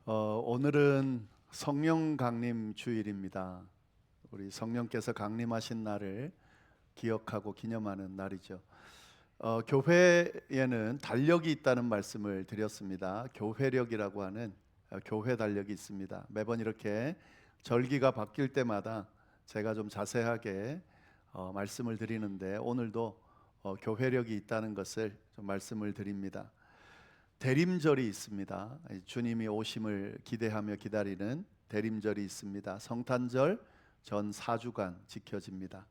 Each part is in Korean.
오늘은 성령 강림 주일입니다. 우리 성령께서 강림하신 날을 기억하고 기념하는 날이죠. 교회에는 달력이 있다는 말씀을 드렸습니다. 교회력이라고 하는 교회 달력이 있습니다. 매번 이렇게 절기가 바뀔 때마다 제가 좀 자세하게 말씀을 드리는데 오늘도 교회력이 있다는 것을 좀 말씀을 드립니다. 대림절이 있습니다. 주님이 오심을 기대하며 기다리는 대림절이 있습니다. 성탄절 전 4주간 지켜집니다.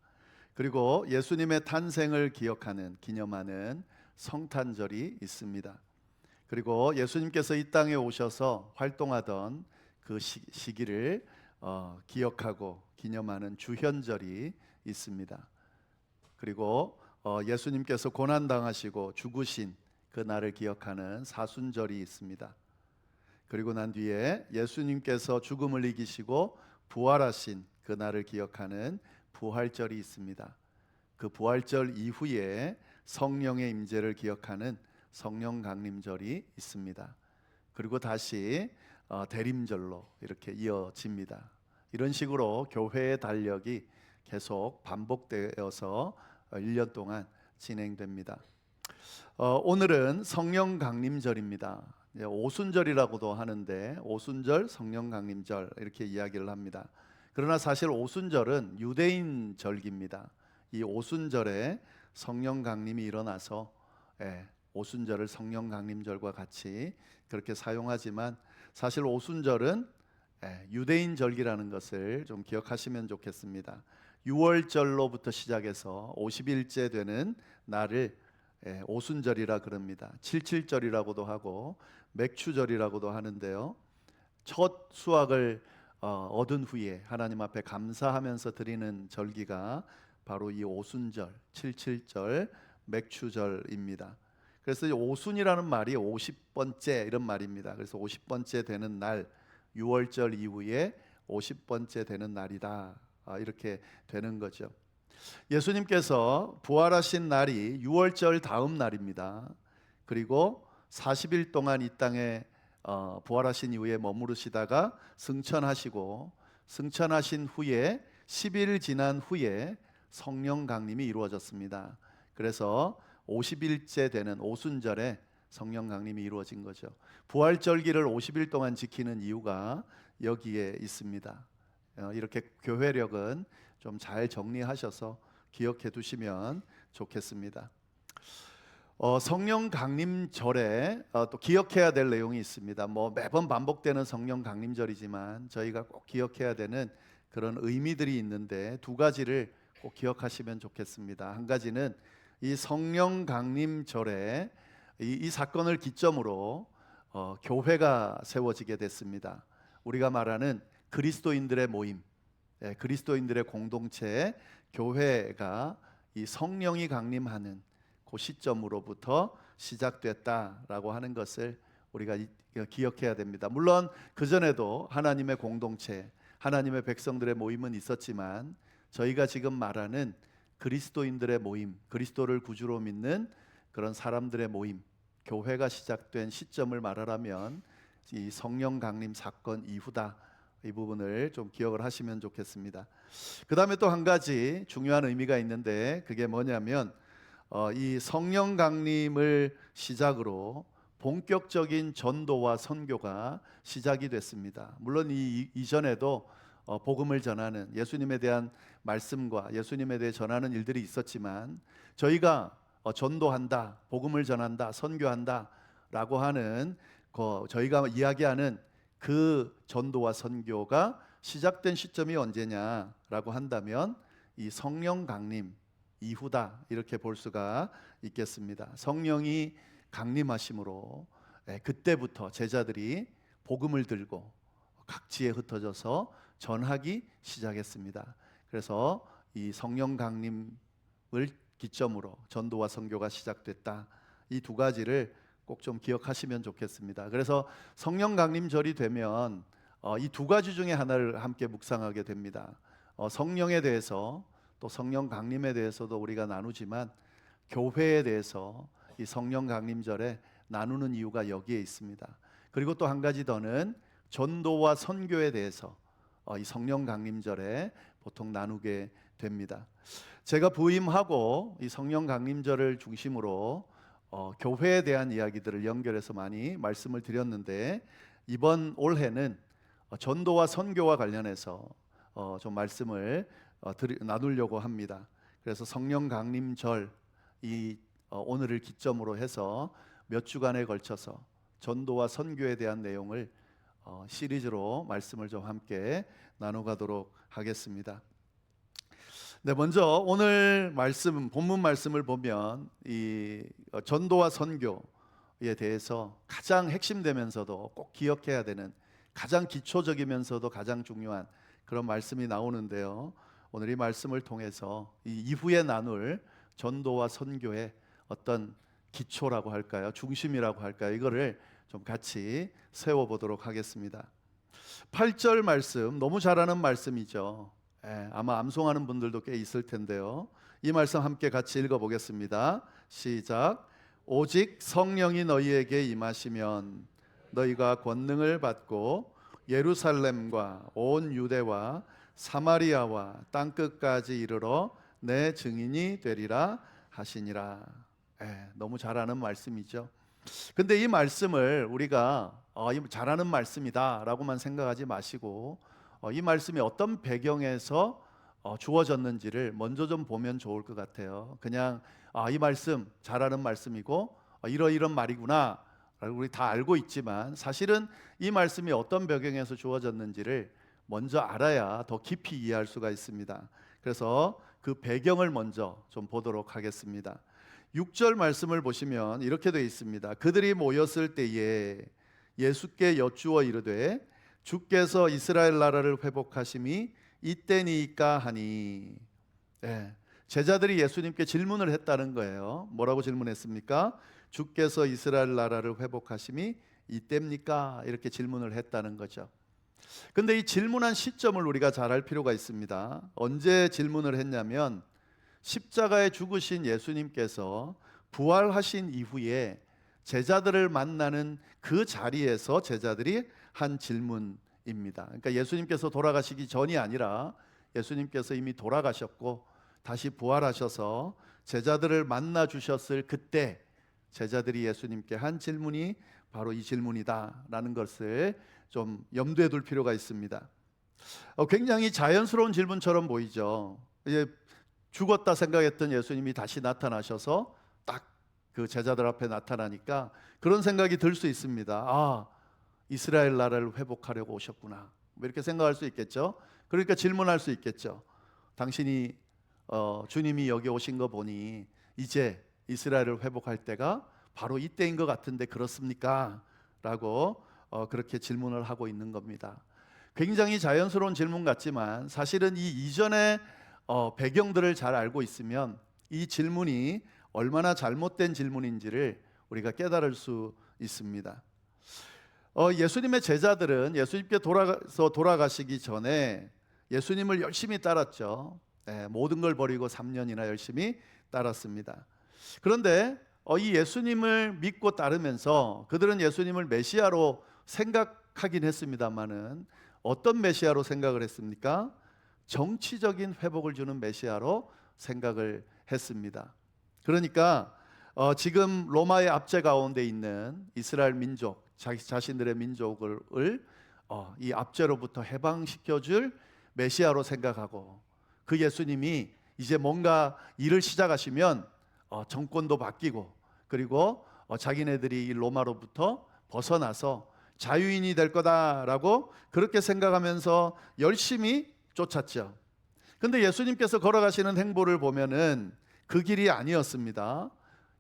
그리고 예수님의 탄생을 기념하는 성탄절이 있습니다. 그리고 예수님께서 이 땅에 오셔서 활동하던 그 시기를 기억하고 기념하는 주현절이 있습니다. 그리고 예수님께서 고난당하시고 죽으신 그 날을 기억하는 사순절이 있습니다. 그리고 난 뒤에 예수님께서 죽음을 이기시고 부활하신 그 날을 기억하는 부활절이 있습니다. 그 부활절 이후에 성령의 임재를 기억하는 성령 강림절이 있습니다. 그리고 다시 대림절로 이렇게 이어집니다. 이런 식으로 교회의 달력이 계속 반복되어서 1년 동안 진행됩니다. 오늘은 성령 강림절입니다. 오순절이라고도 하는데 오순절, 성령 강림절 이렇게 이야기를 합니다. 그러나 사실 오순절은 유대인 절기입니다. 이 오순절에 성령 강림이 일어나서 오순절을 성령 강림절과 같이 그렇게 사용하지만 사실 오순절은 유대인 절기라는 것을 좀 기억하시면 좋겠습니다. 6월절로부터 시작해서 50일째 되는 날을 오순절이라 그럽니다. 칠칠절이라고도 하고 맥추절이라고도 하는데요. 첫 수확을 얻은 후에 하나님 앞에 감사하면서 드리는 절기가 바로 이 오순절, 칠칠절, 맥추절입니다. 그래서 오순이라는 말이 50번째 이런 말입니다. 그래서 50번째 되는 날, 6월절 이후에 50번째 되는 날이다. 이렇게 되는 거죠. 예수님께서 부활하신 날이 6월절 다음 날입니다. 그리고 40일 동안 이 땅에 부활하신 이후에 머무르시다가 승천하시고 승천하신 후에 10일 지난 후에 성령 강림이 이루어졌습니다. 그래서 50일째 되는 오순절에 성령 강림이 이루어진 거죠. 부활절기를 50일 동안 지키는 이유가 여기에 있습니다. 이렇게 교회력은 좀 잘 정리하셔서 기억해 두시면 좋겠습니다. 성령 강림절에 또 기억해야 될 내용이 있습니다. 매번 반복되는 성령 강림절이지만 저희가 꼭 기억해야 되는 그런 의미들이 있는데 두 가지를 꼭 기억하시면 좋겠습니다. 한 가지는 이 성령 강림절에 이 사건을 기점으로 교회가 세워지게 됐습니다. 우리가 말하는 그리스도인들의 모임, 그리스도인들의 공동체, 교회가 이 성령이 강림하는 그 시점으로부터 시작됐다라고 하는 것을 우리가 기억해야 됩니다. 물론 그 전에도 하나님의 공동체, 하나님의 백성들의 모임은 있었지만 저희가 지금 말하는 그리스도인들의 모임, 그리스도를 구주로 믿는 그런 사람들의 모임, 교회가 시작된 시점을 말하라면 이 성령 강림 사건 이후다. 이 부분을 좀 기억을 하시면 좋겠습니다. 그 다음에 또 한 가지 중요한 의미가 있는데 그게 뭐냐면 이 성령 강림을 시작으로 본격적인 전도와 선교가 시작이 됐습니다. 물론 이전에도 복음을 전하는 예수님에 대한 말씀과 예수님에 대해 전하는 일들이 있었지만 저희가 전도한다, 복음을 전한다, 선교한다 라고 하는 저희가 이야기하는 그 전도와 선교가 시작된 시점이 언제냐라고 한다면 이 성령 강림 이후다 이렇게 볼 수가 있겠습니다. 성령이 강림하심으로 그때부터 제자들이 복음을 들고 각지에 흩어져서 전하기 시작했습니다. 그래서 이 성령 강림을 기점으로 전도와 선교가 시작됐다. 이 두 가지를 꼭 좀 기억하시면 좋겠습니다. 그래서 성령 강림절이 되면 이 두 가지 중에 하나를 함께 묵상하게 됩니다. 성령에 대해서 또 성령 강림에 대해서도 우리가 나누지만 교회에 대해서 이 성령 강림절에 나누는 이유가 여기에 있습니다. 그리고 또 한 가지 더는 전도와 선교에 대해서 이 성령 강림절에 보통 나누게 됩니다. 제가 부임하고 이 성령 강림절을 중심으로 교회에 대한 이야기들을 연결해서 많이 말씀을 드렸는데, 이번 올해는 전도와 선교와 관련해서 좀 말씀을 나누려고 합니다. 그래서 성령 강림절 오늘을 기점으로 해서 몇 주간에 걸쳐서 전도와 선교에 대한 내용을 시리즈로 말씀을 좀 함께 나눠가도록 하겠습니다. 네, 먼저 오늘 말씀, 본문 말씀을 보면 이 전도와 선교에 대해서 가장 핵심되면서도 꼭 기억해야 되는, 가장 기초적이면서도 가장 중요한 그런 말씀이 나오는데요. 오늘 이 말씀을 통해서 이 이후에 나눌 전도와 선교의 어떤 기초라고 할까요? 중심이라고 할까요? 이거를 좀 같이 세워보도록 하겠습니다. 8절 말씀, 너무 잘 아는 말씀이죠. 아마 암송하는 분들도 꽤 있을 텐데요. 이 말씀 함께 같이 읽어보겠습니다. 시작. 오직 성령이 너희에게 임하시면 너희가 권능을 받고 예루살렘과 온 유대와 사마리아와 땅끝까지 이르러 내 증인이 되리라 하시니라. 너무 잘 아는 말씀이죠. 근데 이 말씀을 우리가 잘하는 말씀이다 라고만 생각하지 마시고 이 말씀이 어떤 배경에서 주어졌는지를 먼저 좀 보면 좋을 것 같아요. 그냥 이 말씀 잘하는 말씀이고 이런 말이구나 우리 다 알고 있지만, 사실은 이 말씀이 어떤 배경에서 주어졌는지를 먼저 알아야 더 깊이 이해할 수가 있습니다. 그래서 그 배경을 먼저 좀 보도록 하겠습니다. 6절 말씀을 보시면 이렇게 되어 있습니다. 그들이 모였을 때에 예수께 여쭈어 이르되 주께서 이스라엘 나라를 회복하심이 이때니까 하니. 제자들이 예수님께 질문을 했다는 거예요. 뭐라고 질문했습니까? 주께서 이스라엘 나라를 회복하심이 이때입니까? 이렇게 질문을 했다는 거죠. 근데 이 질문한 시점을 우리가 잘 알 필요가 있습니다. 언제 질문을 했냐면 십자가에 죽으신 예수님께서 부활하신 이후에 제자들을 만나는 그 자리에서 제자들이 한 질문입니다. 그러니까 예수님께서 돌아가시기 전이 아니라 예수님께서 이미 돌아가셨고 다시 부활하셔서 제자들을 만나 주셨을 그때 제자들이 예수님께 한 질문이 바로 이 질문이다라는 것을 좀 염두에 둘 필요가 있습니다. 굉장히 자연스러운 질문처럼 보이죠. 이제 죽었다 생각했던 예수님이 다시 나타나셔서 딱 그 제자들 앞에 나타나니까 그런 생각이 들 수 있습니다. 이스라엘 나라를 회복하려고 오셨구나, 이렇게 생각할 수 있겠죠. 그러니까 질문할 수 있겠죠. 당신이 주님이 여기 오신 거 보니 이제 이스라엘을 회복할 때가 바로 이때인 것 같은데 그렇습니까? 라고 그렇게 질문을 하고 있는 겁니다. 굉장히 자연스러운 질문 같지만 사실은 이 이전의 배경들을 잘 알고 있으면 이 질문이 얼마나 잘못된 질문인지를 우리가 깨달을 수 있습니다. 예수님의 제자들은 예수님께 돌아가시기 전에 예수님을 열심히 따랐죠. 모든 걸 버리고 3년이나 열심히 따랐습니다. 그런데 이 예수님을 믿고 따르면서 그들은 예수님을 메시아로 생각하긴 했습니다만은 어떤 메시아로 생각을 했습니까? 정치적인 회복을 주는 메시아로 생각을 했습니다. 그러니까 지금 로마의 압제 가운데 있는 이스라엘 민족, 자신들의 민족을 이 압제로부터 해방시켜줄 메시아로 생각하고, 그 예수님이 이제 뭔가 일을 시작하시면 정권도 바뀌고, 그리고 자기네들이 이 로마로부터 벗어나서 자유인이 될 거다라고 그렇게 생각하면서 열심히 쫓았죠. 근데 예수님께서 걸어가시는 행보를 보면은 그 길이 아니었습니다.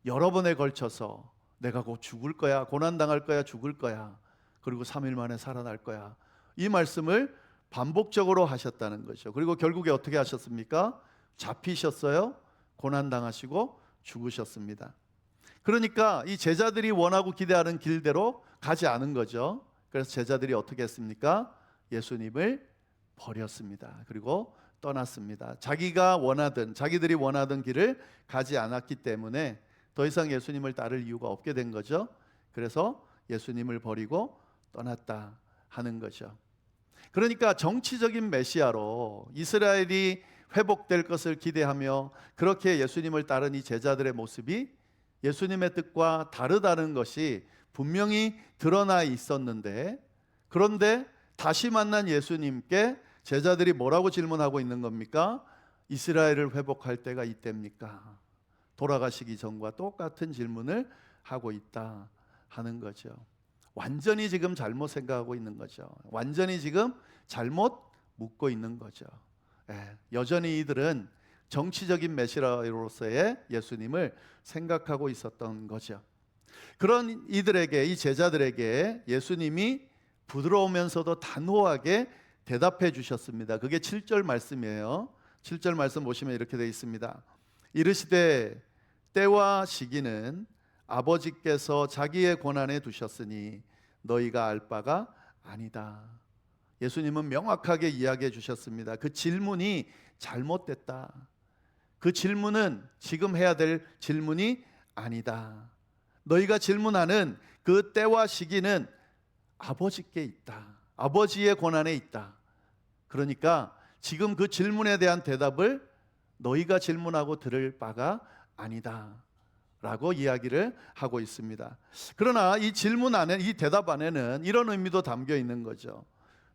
여러 번에 걸쳐서 내가 곧 죽을 거야, 고난당할 거야, 죽을 거야, 그리고 3일 만에 살아날 거야, 이 말씀을 반복적으로 하셨다는 거죠. 그리고 결국에 어떻게 하셨습니까? 잡히셨어요. 고난당하시고 죽으셨습니다. 그러니까 이 제자들이 원하고 기대하는 길대로 가지 않은 거죠. 그래서 제자들이 어떻게 했습니까? 예수님을 버렸습니다. 그리고 떠났습니다. 자기들이 원하던 길을 가지 않았기 때문에 더 이상 예수님을 따를 이유가 없게 된 거죠. 그래서 예수님을 버리고 떠났다. 하는 거죠. 그러니까 정치적인 메시아로 이스라엘이 회복될 것을 기대하며 그렇게 예수님을 따른 이 제자들의 모습이 예수님의 뜻과 다르다는 것이 분명히 드러나 있었는데, 그런데 다시 만난 예수님께 제자들이 뭐라고 질문하고 있는 겁니까? 이스라엘을 회복할 때가 이때입니까? 돌아가시기 전과 똑같은 질문을 하고 있다 하는 거죠. 완전히 지금 잘못 생각하고 있는 거죠. 완전히 지금 잘못 묻고 있는 거죠. 여전히 이들은 정치적인 메시아로서의 예수님을 생각하고 있었던 거죠. 그런 이들에게, 이 제자들에게 예수님이 부드러우면서도 단호하게 대답해 주셨습니다. 그게 7절 말씀이에요. 7절 말씀 보시면 이렇게 되어 있습니다. 이르시되 때와 시기는 아버지께서 자기의 권한에 두셨으니 너희가 알 바가 아니다. 예수님은 명확하게 이야기해 주셨습니다. 그 질문이 잘못됐다. 그 질문은 지금 해야 될 질문이 아니다. 너희가 질문하는 그 때와 시기는 아버지께 있다. 아버지의 권한에 있다. 그러니까 지금 그 질문에 대한 대답을 너희가 질문하고 들을 바가 아니다 라고 이야기를 하고 있습니다. 그러나 이 질문 안에, 이 대답 안에는 이런 의미도 담겨 있는 거죠.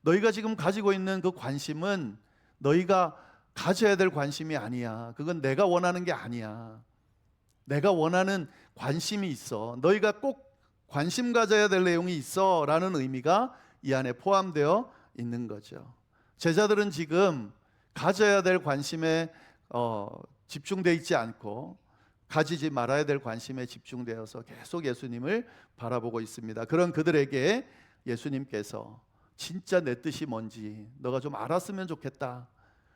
너희가 지금 가지고 있는 그 관심은 너희가 가져야 될 관심이 아니야. 그건 내가 원하는 게 아니야. 내가 원하는 관심이 있어. 너희가 꼭 관심 가져야 될 내용이 있어 라는 의미가 이 안에 포함되어 있는 거죠. 제자들은 지금 가져야 될 관심에 집중되어 있지 않고 가지지 말아야 될 관심에 집중되어서 계속 예수님을 바라보고 있습니다. 그런 그들에게 예수님께서 진짜 내 뜻이 뭔지 너가 좀 알았으면 좋겠다.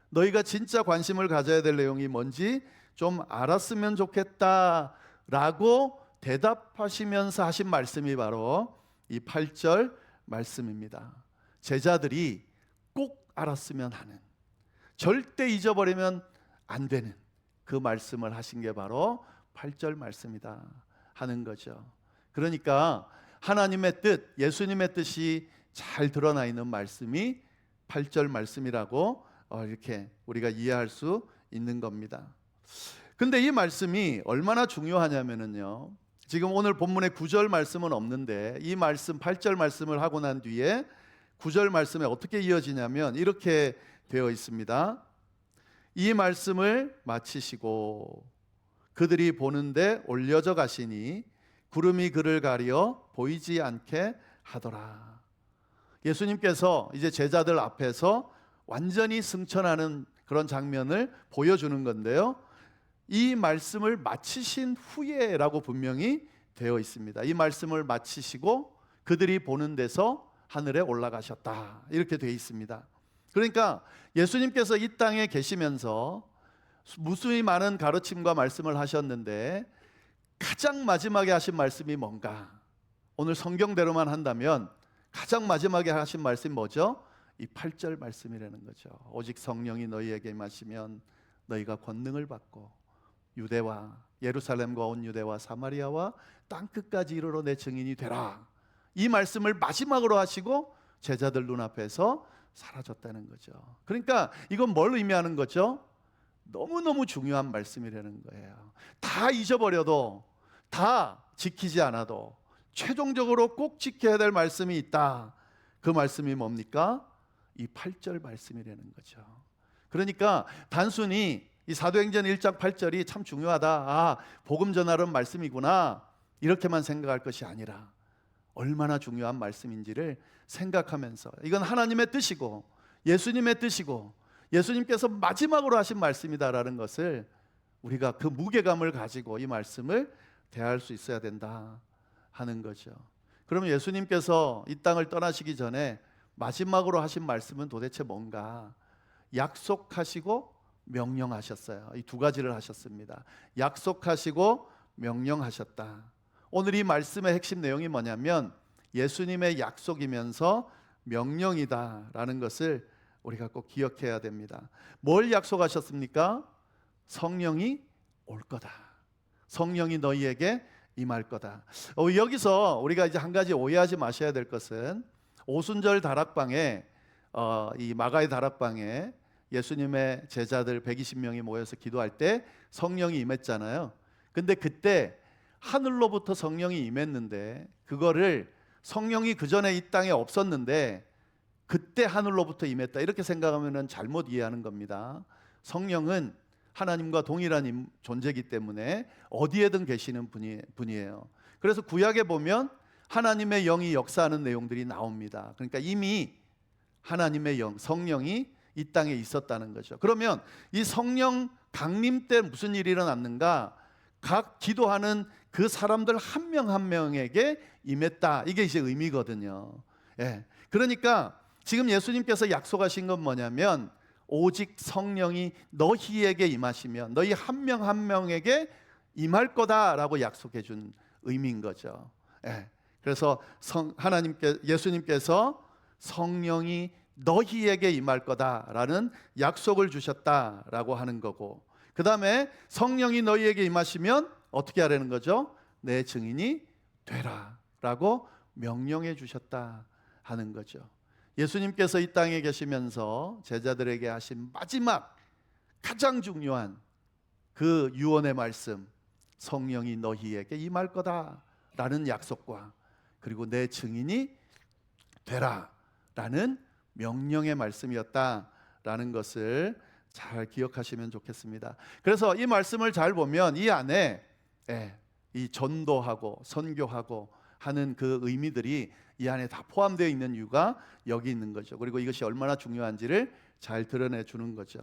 너희가 진짜 관심을 가져야 될 내용이 뭔지 좀 알았으면 좋겠다 라고 대답하시면서 하신 말씀이 바로 이 8절 말씀입니다. 제자들이 꼭 알았으면 하는, 절대 잊어버리면 안 되는 그 말씀을 하신 게 바로 8절 말씀이다 하는 거죠. 그러니까 하나님의 뜻, 예수님의 뜻이 잘 드러나 있는 말씀이 8절 말씀이라고 이렇게 우리가 이해할 수 있는 겁니다. 근데 이 말씀이 얼마나 중요하냐면요, 지금 오늘 본문에 9절 말씀은 없는데 이 말씀 8절 말씀을 하고 난 뒤에 9절 말씀에 어떻게 이어지냐면 이렇게 되어 있습니다. 이 말씀을 마치시고 그들이 보는데 올려져 가시니 구름이 그를 가려 보이지 않게 하더라. 예수님께서 이제 제자들 앞에서 완전히 승천하는 그런 장면을 보여주는 건데요, 이 말씀을 마치신 후에라고 분명히 되어 있습니다. 이 말씀을 마치시고 그들이 보는 데서 하늘에 올라가셨다 이렇게 되어 있습니다. 그러니까 예수님께서 이 땅에 계시면서 무수히 많은 가르침과 말씀을 하셨는데 가장 마지막에 하신 말씀이 뭔가? 오늘 성경대로만 한다면 가장 마지막에 하신 말씀이 뭐죠? 이 8절 말씀이라는 거죠. 오직 성령이 너희에게 임하시면 너희가 권능을 받고 유대와 예루살렘과 온 유대와 사마리아와 땅끝까지 이르러 내 증인이 되라. 이 말씀을 마지막으로 하시고 제자들 눈앞에서 사라졌다는 거죠. 그러니까 이건 뭘 의미하는 거죠? 너무너무 중요한 말씀이라는 거예요. 다 잊어버려도, 다 지키지 않아도 최종적으로 꼭 지켜야 될 말씀이 있다. 그 말씀이 뭡니까? 이 8절 말씀이라는 거죠. 그러니까 단순히 이 사도행전 1장 8절이 참 중요하다, 복음 전하는 말씀이구나 이렇게만 생각할 것이 아니라 얼마나 중요한 말씀인지를 생각하면서 이건 하나님의 뜻이고 예수님의 뜻이고 예수님께서 마지막으로 하신 말씀이다라는 것을 우리가 그 무게감을 가지고 이 말씀을 대할 수 있어야 된다 하는 거죠. 그러면 예수님께서 이 땅을 떠나시기 전에 마지막으로 하신 말씀은 도대체 뭔가? 약속하시고 명령하셨어요. 이 두 가지를 하셨습니다. 약속하시고 명령하셨다. 오늘 이 말씀의 핵심 내용이 뭐냐면 예수님의 약속이면서 명령이다라는 것을 우리가 꼭 기억해야 됩니다. 뭘 약속하셨습니까? 성령이 올 거다. 성령이 너희에게 임할 거다. 여기서 우리가 이제 한 가지 오해하지 마셔야 될 것은, 오순절 다락방에 이 마가의 다락방에 예수님의 제자들 120명이 모여서 기도할 때 성령이 임했잖아요. 근데 그때 하늘로부터 성령이 임했는데 그거를 성령이 그 전에 이 땅에 없었는데 그때 하늘로부터 임했다 이렇게 생각하면 잘못 이해하는 겁니다. 성령은 하나님과 동일한 존재이기 때문에 어디에든 계시는 분이에요. 그래서 구약에 보면 하나님의 영이 역사하는 내용들이 나옵니다. 그러니까 이미 하나님의 영, 성령이 이 땅에 있었다는 거죠. 그러면 이 성령 강림 때 무슨 일이 일어났는가? 각 기도하는 그 사람들 한 명 한 명에게 임했다. 이게 이제 의미거든요. 예. 그러니까 지금 예수님께서 약속하신 건 뭐냐면 오직 성령이 너희에게 임하시면 너희 한 명 한 명에게 임할 거다라고 약속해 준 의미인 거죠. 예. 그래서 예수님께서 성령이 너희에게 임할 거다라는 약속을 주셨다라고 하는 거고, 그 다음에 성령이 너희에게 임하시면 어떻게 하라는 거죠? 내 증인이 되라 라고 명령해 주셨다 하는 거죠. 예수님께서 이 땅에 계시면서 제자들에게 하신 마지막 가장 중요한 그 유언의 말씀, 성령이 너희에게 임할 거다 라는 약속과 그리고 내 증인이 되라 라는 명령의 말씀이었다라는 것을 잘 기억하시면 좋겠습니다. 그래서 이 말씀을 잘 보면 이 안에 이 전도하고 선교하고 하는 그 의미들이 이 안에 다 포함되어 있는 이유가 여기 있는 거죠. 그리고 이것이 얼마나 중요한지를 잘 드러내 주는 거죠.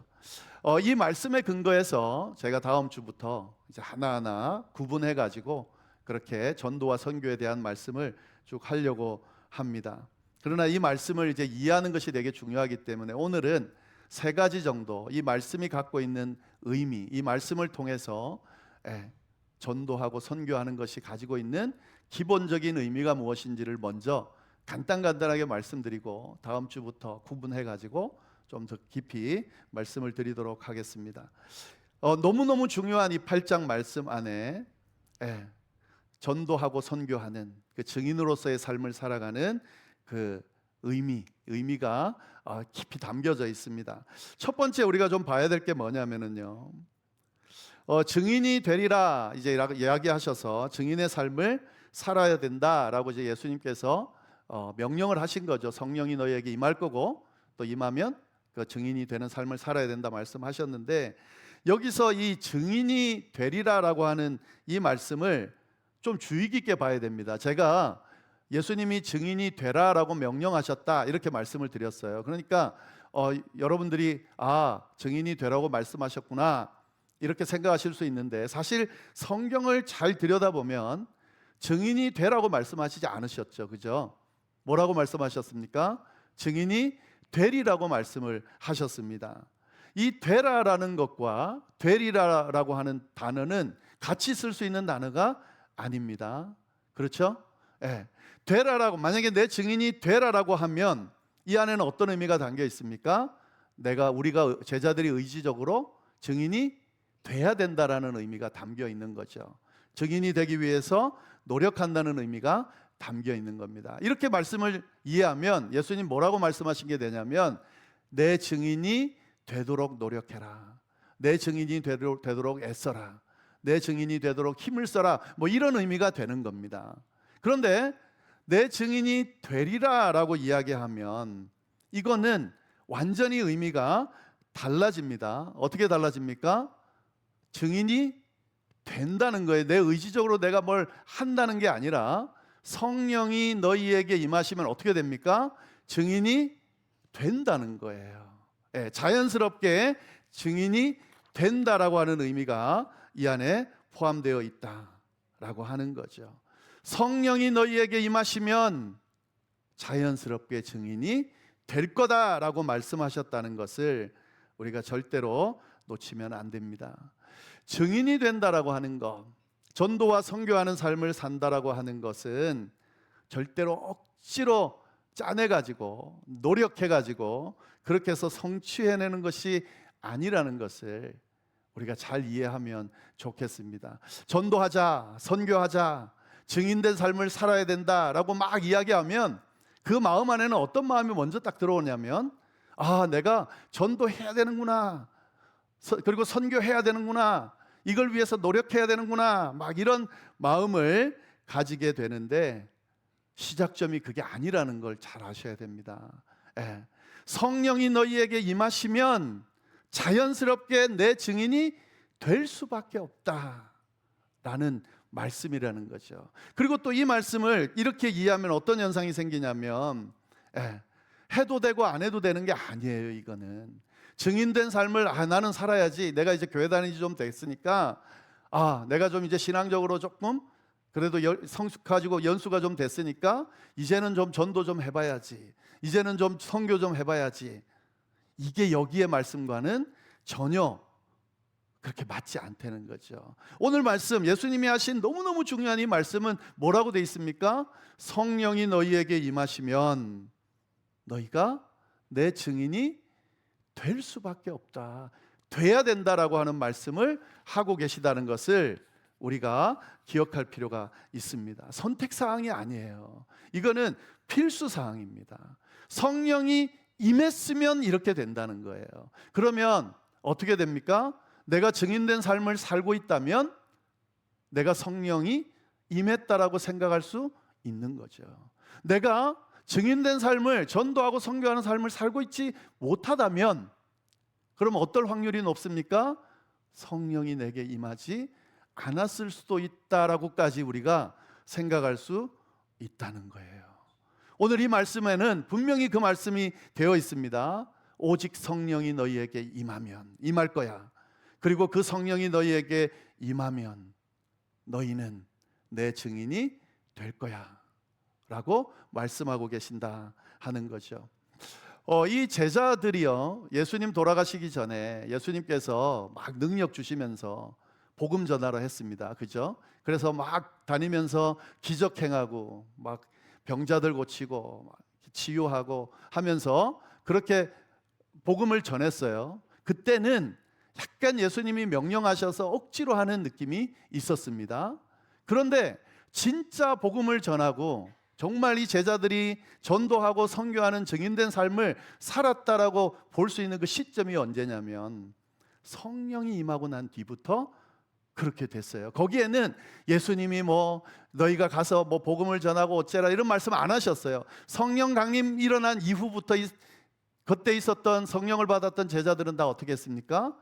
이 말씀에 근거해서 제가 다음 주부터 이제 하나하나 구분해 가지고 그렇게 전도와 선교에 대한 말씀을 쭉 하려고 합니다. 그러나 이 말씀을 이제 이해하는 것이 되게 중요하기 때문에 오늘은 세 가지 정도 이 말씀이 갖고 있는 의미, 이 말씀을 통해서 전도하고 선교하는 것이 가지고 있는 기본적인 의미가 무엇인지를 먼저 간단하게 말씀드리고 다음 주부터 구분해 가지고 좀 더 깊이 말씀을 드리도록 하겠습니다. 너무너무 중요한 이 8장 말씀 안에 전도하고 선교하는 그 증인으로서의 삶을 살아가는 그 의미가 깊이 담겨져 있습니다. 첫 번째 우리가 좀 봐야 될 게 뭐냐면은요, 증인이 되리라 이제 이야기하셔서 증인의 삶을 살아야 된다라고 이제 예수님께서 명령을 하신 거죠. 성령이 너희에게 임할 거고 또 임하면 그 증인이 되는 삶을 살아야 된다 말씀하셨는데, 여기서 이 증인이 되리라라고 하는 이 말씀을 좀 주의 깊게 봐야 됩니다. 제가 예수님이 증인이 되라라고 명령하셨다 이렇게 말씀을 드렸어요. 그러니까 여러분들이 증인이 되라고 말씀하셨구나 이렇게 생각하실 수 있는데, 사실 성경을 잘 들여다보면 증인이 되라고 말씀하시지 않으셨죠. 그죠? 뭐라고 말씀하셨습니까? 증인이 되리라고 말씀을 하셨습니다. 이 되라라는 것과 되리라라고 하는 단어는 같이 쓸 수 있는 단어가 아닙니다. 그렇죠? 되라라고, 만약에 내 증인이 되라라고 하면 이 안에는 어떤 의미가 담겨 있습니까? 우리가 제자들이 의지적으로 증인이 돼야 된다라는 의미가 담겨 있는 거죠. 증인이 되기 위해서 노력한다는 의미가 담겨 있는 겁니다. 이렇게 말씀을 이해하면 예수님 뭐라고 말씀하신 게 되냐면 내 증인이 되도록 노력해라, 내 증인이 되도록 애써라, 내 증인이 되도록 힘을 써라, 뭐 이런 의미가 되는 겁니다. 그런데 내 증인이 되리라라고 이야기하면 이거는 완전히 의미가 달라집니다. 어떻게 달라집니까? 증인이 된다는 거예요. 내 의지적으로 내가 뭘 한다는 게 아니라 성령이 너희에게 임하시면 어떻게 됩니까? 증인이 된다는 거예요. 자연스럽게 증인이 된다라고 하는 의미가 이 안에 포함되어 있다라고 하는 거죠. 성령이 너희에게 임하시면 자연스럽게 증인이 될 거다라고 말씀하셨다는 것을 우리가 절대로 놓치면 안 됩니다. 증인이 된다라고 하는 것, 전도와 선교하는 삶을 산다라고 하는 것은 절대로 억지로 짜내가지고 노력해가지고 그렇게 해서 성취해내는 것이 아니라는 것을 우리가 잘 이해하면 좋겠습니다. 전도하자, 선교하자, 증인된 삶을 살아야 된다라고 막 이야기하면 그 마음 안에는 어떤 마음이 먼저 딱 들어오냐면, 아, 내가 전도해야 되는구나, 그리고 선교해야 되는구나, 이걸 위해서 노력해야 되는구나, 막 이런 마음을 가지게 되는데, 시작점이 그게 아니라는 걸 잘 아셔야 됩니다. 예. 성령이 너희에게 임하시면 자연스럽게 내 증인이 될 수밖에 없다라는 말씀이라는 거죠. 그리고 또 이 말씀을 이렇게 이해하면 어떤 현상이 생기냐면, 해도 되고 안 해도 되는 게 아니에요. 이거는 증인된 삶을, 나는 살아야지, 내가 이제 교회 다니지 좀 됐으니까, 내가 좀 이제 신앙적으로 조금 그래도 성숙해지고 연수가 좀 됐으니까 이제는 좀 전도 좀 해봐야지, 이제는 좀 선교 좀 해봐야지. 이게 여기의 말씀과는 전혀 그렇게 맞지 않다는 거죠. 오늘 말씀, 예수님이 하신 너무너무 중요한 이 말씀은 뭐라고 되어 있습니까? 성령이 너희에게 임하시면 너희가 내 증인이 될 수밖에 없다, 돼야 된다라고 하는 말씀을 하고 계시다는 것을 우리가 기억할 필요가 있습니다. 선택사항이 아니에요. 이거는 필수사항입니다. 성령이 임했으면 이렇게 된다는 거예요. 그러면 어떻게 됩니까? 내가 증인된 삶을 살고 있다면 내가 성령이 임했다라고 생각할 수 있는 거죠. 내가 증인된 삶을, 전도하고 선교하는 삶을 살고 있지 못하다면 그럼 어떨 확률이 높습니까? 성령이 내게 임하지 않았을 수도 있다라고까지 우리가 생각할 수 있다는 거예요. 오늘 이 말씀에는 분명히 그 말씀이 되어 있습니다. 오직 성령이 너희에게 임하면, 임할 거야. 그리고 그 성령이 너희에게 임하면 너희는 내 증인이 될 거야 라고 말씀하고 계신다 하는 거죠. 이 제자들이요, 예수님 돌아가시기 전에 예수님께서 막 능력 주시면서 복음 전하러 했습니다. 그죠? 그래서 막 다니면서 기적 행하고 막 병자들 고치고 막 치유하고 하면서 그렇게 복음을 전했어요. 그때는 약간 예수님이 명령하셔서 억지로 하는 느낌이 있었습니다. 그런데 진짜 복음을 전하고 정말 이 제자들이 전도하고 선교하는 증인된 삶을 살았다라고 볼 수 있는 그 시점이 언제냐면 성령이 임하고 난 뒤부터 그렇게 됐어요. 거기에는 예수님이 너희가 가서 복음을 전하고 어째라 이런 말씀 안 하셨어요. 성령 강림 일어난 이후부터 그때 있었던 성령을 받았던 제자들은 다 어떻게 했습니까?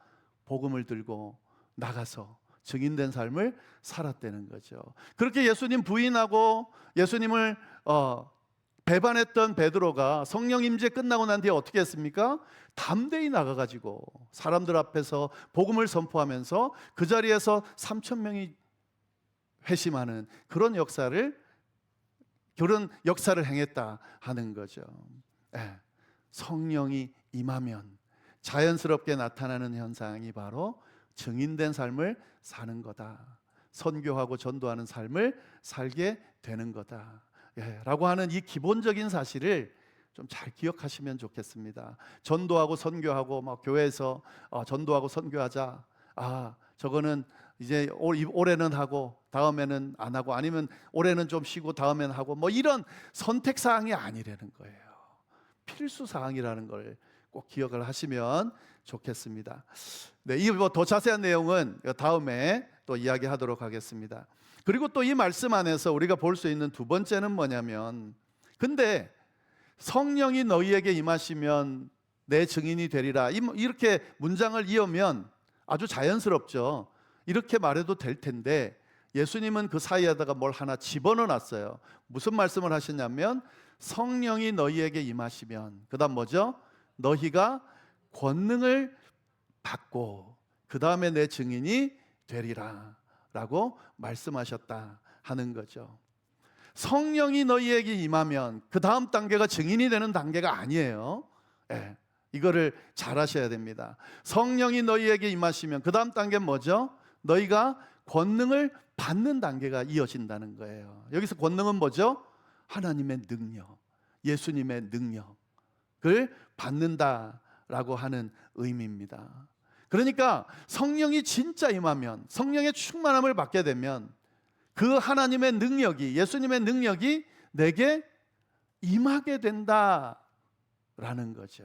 복음을 들고 나가서 증인된 삶을 살았다는 거죠. 그렇게 예수님 부인하고 예수님을 배반했던 베드로가 성령 임재 끝나고 난 뒤에 어떻게 했습니까? 담대히 나가가지고 사람들 앞에서 복음을 선포하면서 그 자리에서 3,000명이 회심하는 그런 역사를 행했다 하는 거죠. 성령이 임하면 자연스럽게 나타나는 현상이 바로 증인된 삶을 사는 거다, 선교하고 전도하는 삶을 살게 되는 거다 라고 하는 이 기본적인 사실을 좀 잘 기억하시면 좋겠습니다. 전도하고 선교하고 교회에서 전도하고 선교하자, 저거는 이제 올해는 하고 다음에는 안 하고, 아니면 올해는 좀 쉬고 다음에는 하고, 이런 선택사항이 아니라는 거예요. 필수사항이라는 걸 꼭 기억을 하시면 좋겠습니다. 네, 이 더 자세한 내용은 다음에 또 이야기하도록 하겠습니다. 그리고 또 이 말씀 안에서 우리가 볼 수 있는 두 번째는 뭐냐면, 근데 성령이 너희에게 임하시면 내 증인이 되리라, 이렇게 문장을 이으면 아주 자연스럽죠. 이렇게 말해도 될 텐데 예수님은 그 사이에다가 뭘 하나 집어넣어 놨어요. 무슨 말씀을 하셨냐면, 성령이 너희에게 임하시면, 그 다음 뭐죠? 너희가 권능을 받고 그 다음에 내 증인이 되리라 라고 말씀하셨다 하는 거죠. 성령이 너희에게 임하면 그 다음 단계가 증인이 되는 단계가 아니에요. 이거를 잘 하셔야 됩니다. 성령이 너희에게 임하시면 그 다음 단계는 뭐죠? 너희가 권능을 받는 단계가 이어진다는 거예요. 여기서 권능은 뭐죠? 하나님의 능력, 예수님의 능력을 받는다라고 하는 의미입니다. 그러니까 성령이 진짜 임하면, 성령의 충만함을 받게 되면 그 하나님의 능력이, 예수님의 능력이 내게 임하게 된다라는 거죠.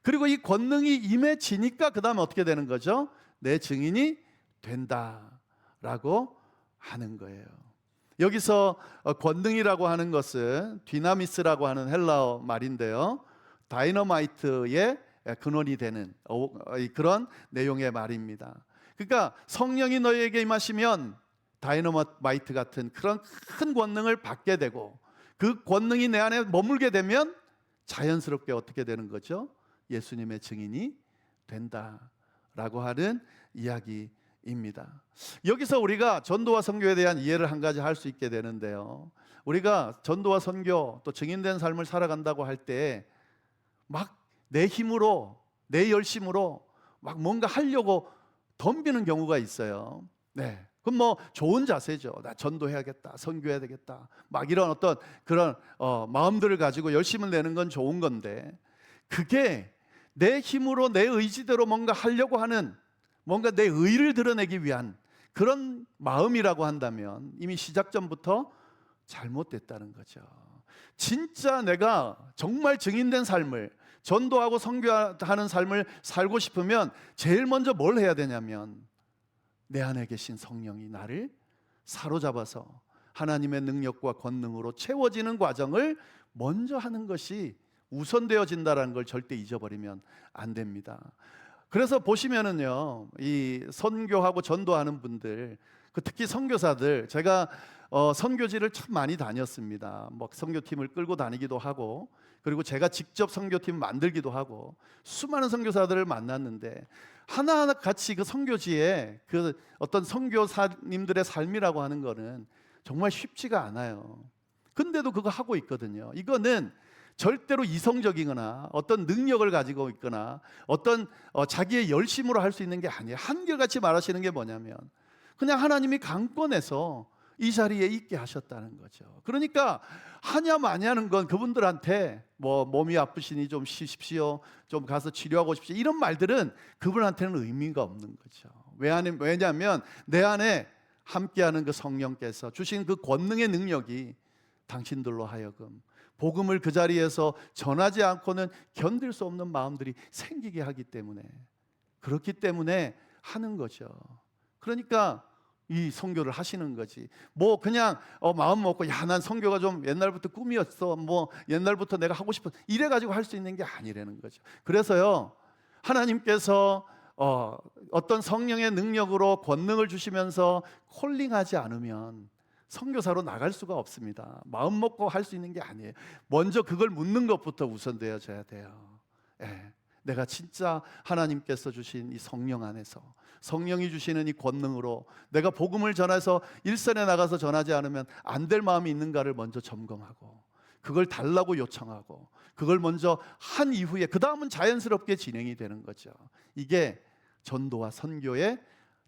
그리고 이 권능이 임해지니까 그 다음에 어떻게 되는 거죠? 내 증인이 된다라고 하는 거예요. 여기서 권능이라고 하는 것은 디나미스라고 하는 헬라어 말인데요, 다이너마이트의 근원이 되는 그런 내용의 말입니다. 그러니까 성령이 너희에게 임하시면 다이너마이트 같은 그런 큰 권능을 받게 되고, 그 권능이 내 안에 머물게 되면 자연스럽게 어떻게 되는 거죠? 예수님의 증인이 된다라고 하는 이야기입니다. 여기서 우리가 전도와 선교에 대한 이해를 한 가지 할 수 있게 되는데요, 우리가 전도와 선교 또 증인된 삶을 살아간다고 할 때 막 내 힘으로 내 열심으로 막 뭔가 하려고 덤비는 경우가 있어요. 네, 그럼 뭐 좋은 자세죠. 나 전도해야겠다, 선교해야 되겠다, 막 이런 어떤 그런 마음들을 가지고 열심을 내는 건 좋은 건데, 그게 내 힘으로 내 의지대로 뭔가 하려고 하는, 뭔가 내 의를 드러내기 위한 그런 마음이라고 한다면 이미 시작점부터 잘못됐다는 거죠. 진짜 내가 정말 증인된 삶을, 전도하고 선교하는 삶을 살고 싶으면 제일 먼저 뭘 해야 되냐면, 내 안에 계신 성령이 나를 사로잡아서 하나님의 능력과 권능으로 채워지는 과정을 먼저 하는 것이 우선되어진다는 걸 절대 잊어버리면 안 됩니다. 그래서 보시면은요, 이 선교하고 전도하는 분들, 특히 선교사들, 제가 선교지를 참 많이 다녔습니다. 뭐 선교팀을 끌고 다니기도 하고, 그리고 제가 직접 선교팀 만들기도 하고, 수많은 선교사들을 만났는데 하나하나 같이 그 선교지에 그 어떤 선교사님들의 삶이라고 하는 거는 정말 쉽지가 않아요. 근데도 그거 하고 있거든요. 이거는 절대로 이성적이거나 어떤 능력을 가지고 있거나 어떤 자기의 열심으로 할 수 있는 게 아니에요. 한결같이 말하시는 게 뭐냐면, 그냥 하나님이 강권해서 이 자리에 있게 하셨다는 거죠. 그러니까 하냐 마냐는 건 그분들한테 뭐 몸이 아프시니 좀 쉬십시오, 좀 가서 치료하고 싶시오, 이런 말들은 그분한테는 의미가 없는 거죠. 왜냐하면 내 안에 함께하는 그 성령께서 주신 그 권능의 능력이 당신들로 하여금 복음을 그 자리에서 전하지 않고는 견딜 수 없는 마음들이 생기게 하기 때문에, 그렇기 때문에 하는 거죠. 그러니까 이 선교를 하시는 거지. 뭐 그냥 마음 먹고 야, 난 선교가 좀 옛날부터 꿈이었어, 뭐 옛날부터 내가 하고 싶어, 이래 가지고 할 수 있는 게 아니라는 거죠. 그래서요, 하나님께서 어떤 성령의 능력으로 권능을 주시면서 콜링하지 않으면 선교사로 나갈 수가 없습니다. 마음 먹고 할 수 있는 게 아니에요. 먼저 그걸 묻는 것부터 우선되어져야 돼요. 예. 내가 진짜 하나님께서 주신 이 성령 안에서, 성령이 주시는 이 권능으로 내가 복음을 전해서 일선에 나가서 전하지 않으면 안 될 마음이 있는가를 먼저 점검하고, 그걸 달라고 요청하고, 그걸 먼저 한 이후에 그 다음은 자연스럽게 진행이 되는 거죠. 이게 전도와 선교의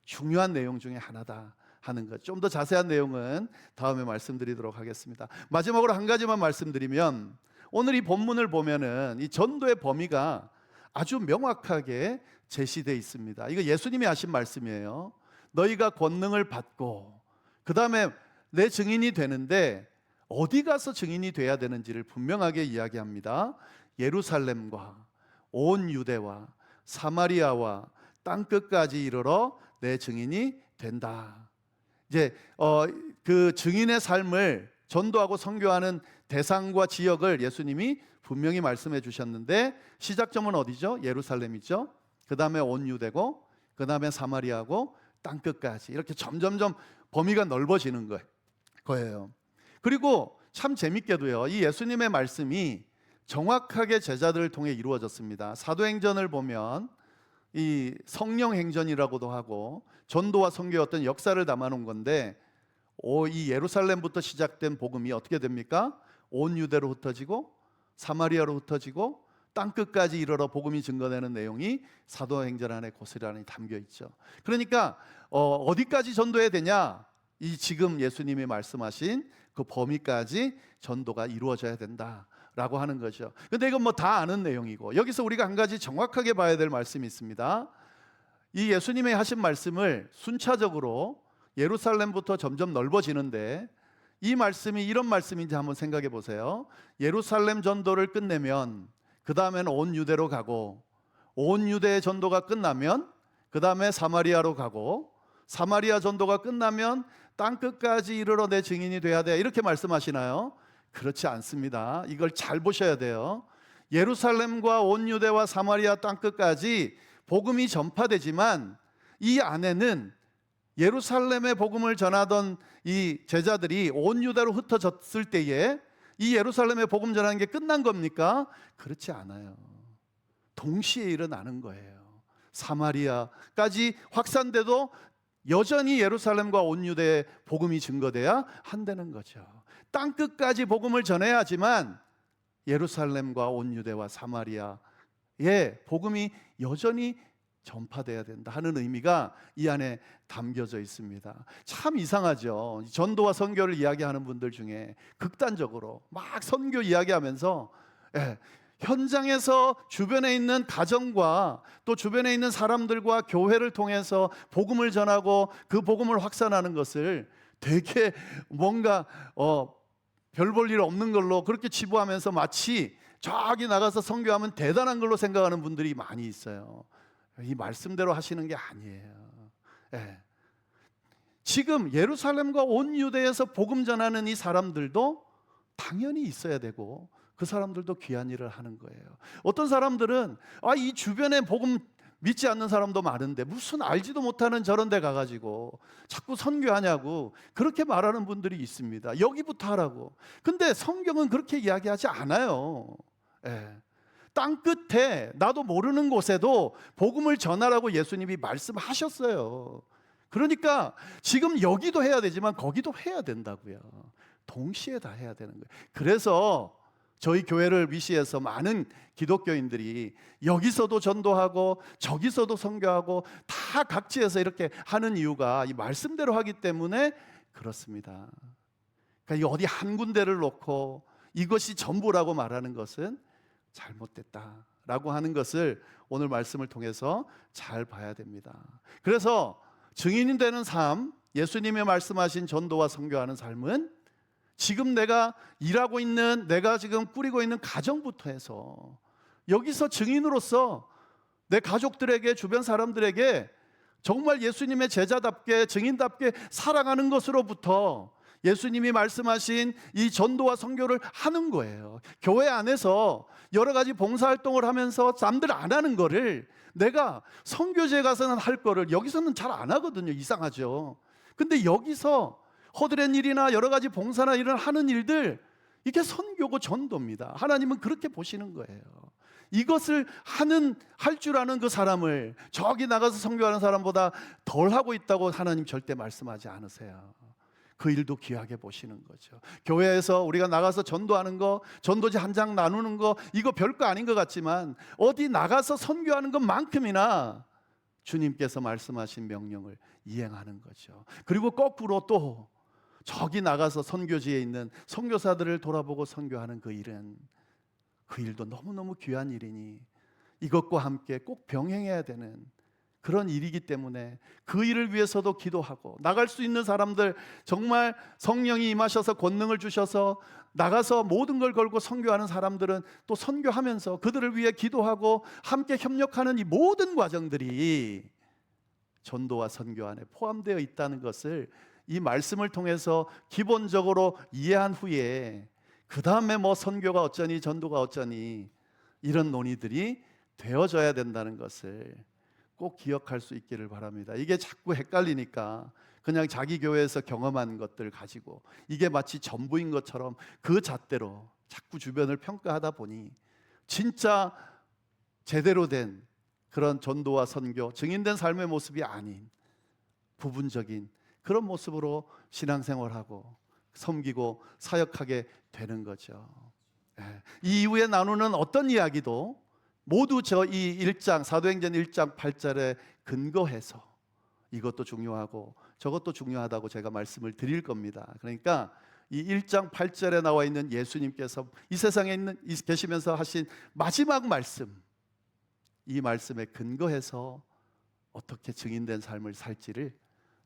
중요한 내용 중에 하나다 하는 것. 좀 더 자세한 내용은 다음에 말씀드리도록 하겠습니다. 마지막으로 한 가지만 말씀드리면, 오늘 이 본문을 보면은 이 전도의 범위가 아주 명확하게 제시되어 있습니다. 이거 예수님이 하신 말씀이에요. 너희가 권능을 받고 그 다음에 내 증인이 되는데 어디 가서 증인이 돼야 되는지를 분명하게 이야기합니다. 예루살렘과 온 유대와 사마리아와 땅끝까지 이르러 내 증인이 된다. 이제 그 증인의 삶을 전도하고 선교하는 대상과 지역을 예수님이 분명히 말씀해 주셨는데, 시작점은 어디죠? 예루살렘이죠. 그 다음에 온 유대고, 그 다음에 사마리아고, 땅끝까지 이렇게 점점점 범위가 넓어지는 거예요. 그리고 참 재밌게도요, 이 예수님의 말씀이 정확하게 제자들을 통해 이루어졌습니다. 사도행전을 보면 이 성령행전이라고도 하고 전도와 선교의 어떤 역사를 담아놓은 건데, 이 예루살렘부터 시작된 복음이 어떻게 됩니까? 온 유대로 흩어지고 사마리아로 흩어지고 땅끝까지 이르러 복음이 증거되는 내용이 사도행전 안에 고스란히 담겨 있죠. 그러니까 어디까지 전도해야 되냐? 이 지금 예수님이 말씀하신 그 범위까지 전도가 이루어져야 된다라고 하는 거죠. 근데 이건 뭐 다 아는 내용이고, 여기서 우리가 한 가지 정확하게 봐야 될 말씀이 있습니다. 이 예수님이 하신 말씀을 순차적으로 예루살렘부터 점점 넓어지는데, 이 말씀이 이런 말씀인지 한번 생각해 보세요. 예루살렘 전도를 끝내면 그 다음에는 온 유대로 가고, 온 유대의 전도가 끝나면 그 다음에 사마리아로 가고, 사마리아 전도가 끝나면 땅끝까지 이르러 내 증인이 돼야 돼, 이렇게 말씀하시나요? 그렇지 않습니다. 이걸 잘 보셔야 돼요. 예루살렘과 온 유대와 사마리아 땅끝까지 복음이 전파되지만 이 안에는 예루살렘의 복음을 전하던 이 제자들이 온 유다로 흩어졌을 때에 이 예루살렘의 복음 전하는 게 끝난 겁니까? 그렇지 않아요. 동시에 일어나는 거예요. 사마리아까지 확산돼도 여전히 예루살렘과 온 유대의 복음이 증거돼야 한다는 거죠. 땅끝까지 복음을 전해야지만 예루살렘과 온 유대와 사마리아의 복음이 여전히 전파돼야 된다 하는 의미가 이 안에 담겨져 있습니다. 참 이상하죠. 전도와 선교를 이야기하는 분들 중에 극단적으로 막 선교 이야기하면서 현장에서 주변에 있는 가정과 또 주변에 있는 사람들과 교회를 통해서 복음을 전하고 그 복음을 확산하는 것을 되게 뭔가 별 볼 일 없는 걸로 그렇게 치부하면서 마치 저기 나가서 선교하면 대단한 걸로 생각하는 분들이 많이 있어요. 이 말씀대로 하시는 게 아니에요. 지금 예루살렘과 온 유대에서 복음 전하는 이 사람들도 당연히 있어야 되고, 그 사람들도 귀한 일을 하는 거예요. 어떤 사람들은 이 주변에 복음 믿지 않는 사람도 많은데 무슨 알지도 못하는 저런 데 가가지고 자꾸 선교하냐고 그렇게 말하는 분들이 있습니다. 여기부터 하라고. 근데 성경은 그렇게 이야기하지 않아요. 땅 끝에 나도 모르는 곳에도 복음을 전하라고 예수님이 말씀하셨어요. 그러니까 지금 여기도 해야 되지만 거기도 해야 된다고요. 동시에 다 해야 되는 거예요. 그래서 저희 교회를 위시해서 많은 기독교인들이 여기서도 전도하고 저기서도 선교하고 다 각지에서 이렇게 하는 이유가 이 말씀대로 하기 때문에 그렇습니다. 그러니까 어디 한 군데를 놓고 이것이 전부라고 말하는 것은 잘못됐다라고 하는 것을 오늘 말씀을 통해서 잘 봐야 됩니다. 그래서 증인이 되는 삶, 예수님이 말씀하신 전도와 선교하는 삶은 지금 내가 일하고 있는, 내가 지금 꾸리고 있는 가정부터 해서 여기서 증인으로서 내 가족들에게, 주변 사람들에게 정말 예수님의 제자답게, 증인답게 살아가는 것으로부터 예수님이 말씀하신 이 전도와 선교를 하는 거예요. 교회 안에서 여러 가지 봉사활동을 하면서 남들 안 하는 거를 내가 선교지에 가서는 할 거를 여기서는 잘 안 하거든요. 이상하죠. 근데 여기서 허드렛 일이나 여러 가지 봉사나 이런 하는 일들, 이게 선교고 전도입니다. 하나님은 그렇게 보시는 거예요. 이것을 할 줄 아는 그 사람을 저기 나가서 선교하는 사람보다 덜 하고 있다고 하나님 절대 말씀하지 않으세요. 그 일도 귀하게 보시는 거죠. 교회에서 우리가 나가서 전도하는 거, 전도지 한 장 나누는 거, 이거 별거 아닌 것 같지만 어디 나가서 선교하는 것만큼이나 주님께서 말씀하신 명령을 이행하는 거죠. 그리고 거꾸로 또 저기 나가서 선교지에 있는 선교사들을 돌아보고 선교하는 그 일은, 그 일도 너무너무 귀한 일이니 이것과 함께 꼭 병행해야 되는 그런 일이기 때문에 그 일을 위해서도 기도하고, 나갈 수 있는 사람들 정말 성령이 임하셔서 권능을 주셔서 나가서 모든 걸 걸고 선교하는 사람들은 또 선교하면서 그들을 위해 기도하고 함께 협력하는 이 모든 과정들이 전도와 선교 안에 포함되어 있다는 것을 이 말씀을 통해서 기본적으로 이해한 후에 그 다음에 뭐 선교가 어쩌니 전도가 어쩌니 이런 논의들이 되어져야 된다는 것을 꼭 기억할 수 있기를 바랍니다. 이게 자꾸 헷갈리니까 그냥 자기 교회에서 경험한 것들 가지고 이게 마치 전부인 것처럼 그 잣대로 자꾸 주변을 평가하다 보니 진짜 제대로 된 그런 전도와 선교, 증인된 삶의 모습이 아닌 부분적인 그런 모습으로 신앙생활하고 섬기고 사역하게 되는 거죠. 이 이후에 나누는 어떤 이야기도 모두 저 이 1장 사도행전 1장 8절에 근거해서 이것도 중요하고 저것도 중요하다고 제가 말씀을 드릴 겁니다. 그러니까 이 1장 8절에 나와 있는 예수님께서 이 세상에 계시면서 하신 마지막 말씀, 이 말씀에 근거해서 어떻게 증인된 삶을 살지를,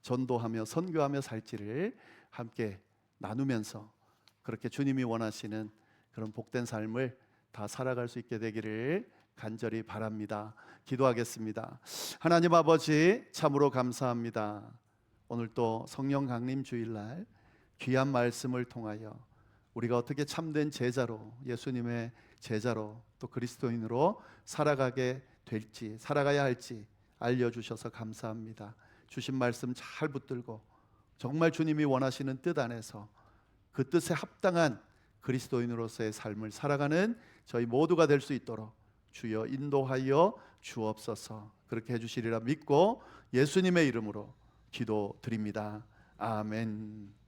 전도하며 선교하며 살지를 함께 나누면서 그렇게 주님이 원하시는 그런 복된 삶을 다 살아갈 수 있게 되기를 간절히 바랍니다. 기도하겠습니다. 하나님 아버지, 참으로 감사합니다. 오늘 또 성령 강림 주일날 귀한 말씀을 통하여 우리가 어떻게 참된 제자로, 예수님의 제자로, 또 그리스도인으로 살아가게 될지, 살아가야 할지 알려주셔서 감사합니다. 주신 말씀 잘 붙들고 정말 주님이 원하시는 뜻 안에서 그 뜻에 합당한 그리스도인으로서의 삶을 살아가는 저희 모두가 될 수 있도록 주여 인도하여 주옵소서. 그렇게 해주시리라 믿고 예수님의 이름으로 기도드립니다. 아멘.